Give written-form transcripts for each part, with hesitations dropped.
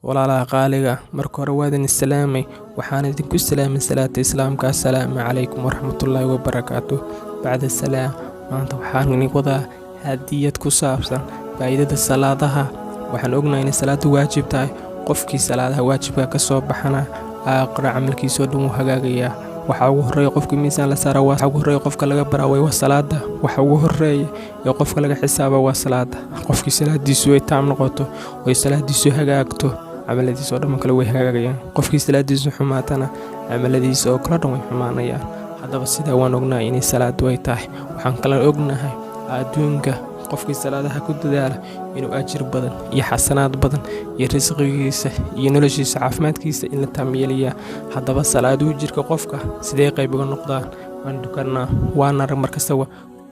walaalaha qaaliga marka hore waa idin islaamay waxaan idinku islaamay salaata islaamka assalaamu calaykum waraxmatullaahi wabarakaatuh bacda salaam maanta waxaan idin wadaa hadiyad ku saabsan faa'iidada salaadaha waxaan ognahay in salaadu waajib tahay qofkii salaadaha waajibka ka soo baxana aqra camalkiisa oo dhan uu hagaagayaa waxa ugu horeeya qofka miisaan la saaro waxa ugu horeeya qofka laga baraaway waa salaada waxa ugu horeeya ee qofka laga xisaabo waa salaada qofkii salaadiisu ay taam noqoto oo salaadiisu hagaagto camaladiisa oo dhan kale way hagaagayaan qofkii salaadiisu xumaatana camaladiisa oo kala dhan way xumaanayaan haddaba sida waan ognahay in salaadu ay tahay waxaan kala ognahay adduunka qofkii salaadaha ku dadaala inuu ajir badan iyo xasanaad badan iyo risqigiisa iyo noloshiisa caafimaadkiisa in la taamiyeliya haddaba salaadu jirka qofka sidee qayb uga noqdaan waan dukanaa waan arag markasta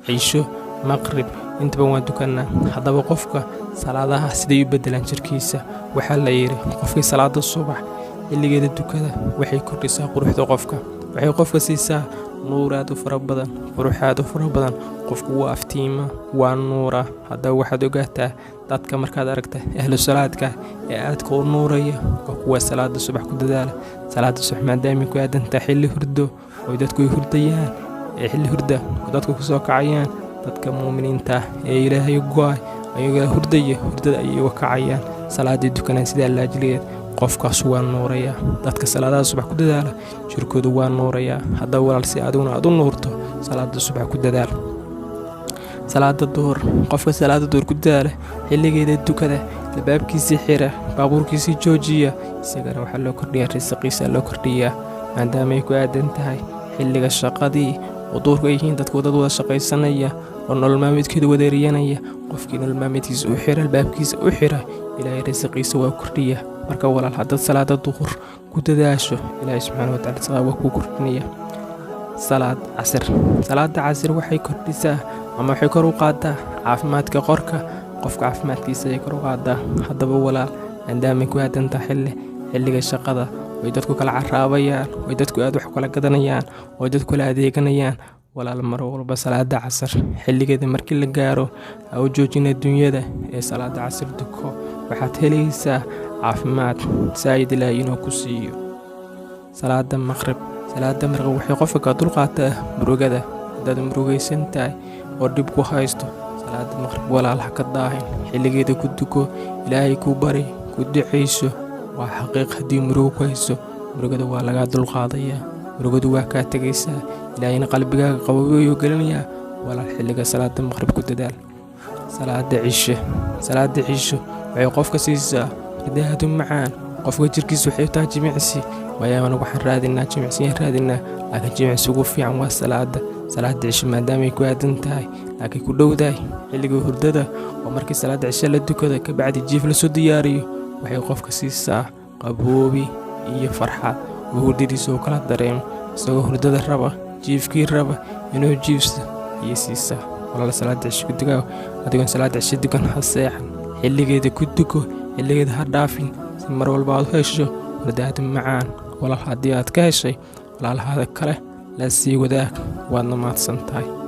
ciisho maqrib intaba waan dukanaa haddaba qofka salaadaha sidee u bedelaan jirkiisa waxaa la yiri qofkii salaada subax xilligeeda dukada waxay kordhisaa quruxda qofka waxay qofka siisaa nuuraad u fara badan quruxaad u fara badan qofku waa aftiima waa nuura haddaba waxaad ogaataa dadka markaad aragta ahlu salaadka ee aadka u nuuraya oo kuwa salaada subax ku dadaala salaada subax maadaama ku aadanta xilli hurdo oo dadku hurdayaan xilli hurda oo dadku ku soo kacayaan dadka muuminiinta ee Ilaahay go'ay ayaga hurdada ayay u kacayaan salaada dukanaan sida la jiliyeed qofkaas waa nuuraya dadka salaadaha subax ku dadaala jirkoodu waa nuuraya haddaba walaal si aad u nuurto salaada subax ku dadaal salaada duhur qofka salaada duhur ku dadaala xilligeeda dukada albaabkiisa xira baabuurkiisa joojiya isagana waxa loo kordhiyaa risqiisa loo kordhiyaa maadaama ay ku aadan tahay xilliga shaqadii oo duhurka ay yihiin dadku wada shaqaysanaya oo nolol maalmeedkooda wadeeriyanaya qofkii nolol maalmeedkiisa u xira albaabkiisa u xira ilaahay risqiisa waa kordhiya marka walaal hadda salaada duhur ku dadaasho ilaahay subxaanahu wa ta'aala waa ku kordhinaya salaada casr waxay kordhisaa ama waxay kor u qaadaa caafimaadka qofka caafimaadkiisa ay kor u qaadaa haddaba walaal maadaama ku aadan tahay xilliga shaqada way dadku kala caraabayaan way dadku aad wax kala gadanayaan way dadku kala adeeganayaan walaal mar walba salaada casr xilligeeda markii la gaaro ha u joojina dunyada ee salaada casr duko waxaad helaysaa caafimaad saayid ilaahay inuu ku siiyo salaada maqrib waxay qofka ka dulqaataa murugada dad murugaysan tahay oo dib ku haysto salaada maqrib walaal ha ka daahin xilligeeda ku duko ilaahay ku bari ku duceyso waa xaqiiq hadii murugo ku hayso murugada waa laga dulqaadaya murugadu waa ka tagaysaa ilaahayna qalbigaaga qabow gelinaya walaal xilliga salaada maqrib ku dadaal salaada cisho waxay qofka siisaa ridaadu macaan qofka jirkiisa waxay taa jimicsi waayaan waxaan raadinaa laakiin jimicsi ugu fiican waa salaada cisho maadaama ay ku aadan tahay laakiin ku dhowdahay xilliga hurdada oo markii salaada cisho la dukado ka bacdi jiif la soo diyaariyo waxay qofka siisaa qaboobi iyo farxad oo hurdadiisa kala dareemo isagoo hurdada raba jiifkii raba inuu jiifso iyo siisaa walaal salaada cisho ku dukaa adigoon salaada cisho dukan ha seexan xilligeeda ku duko xilligeeda ha dhaafin si mar walba aad hesho hurdaad macaan walaal haddii aad ka heshay walaalahaada kale la sii wadaag waadna mahadsantahay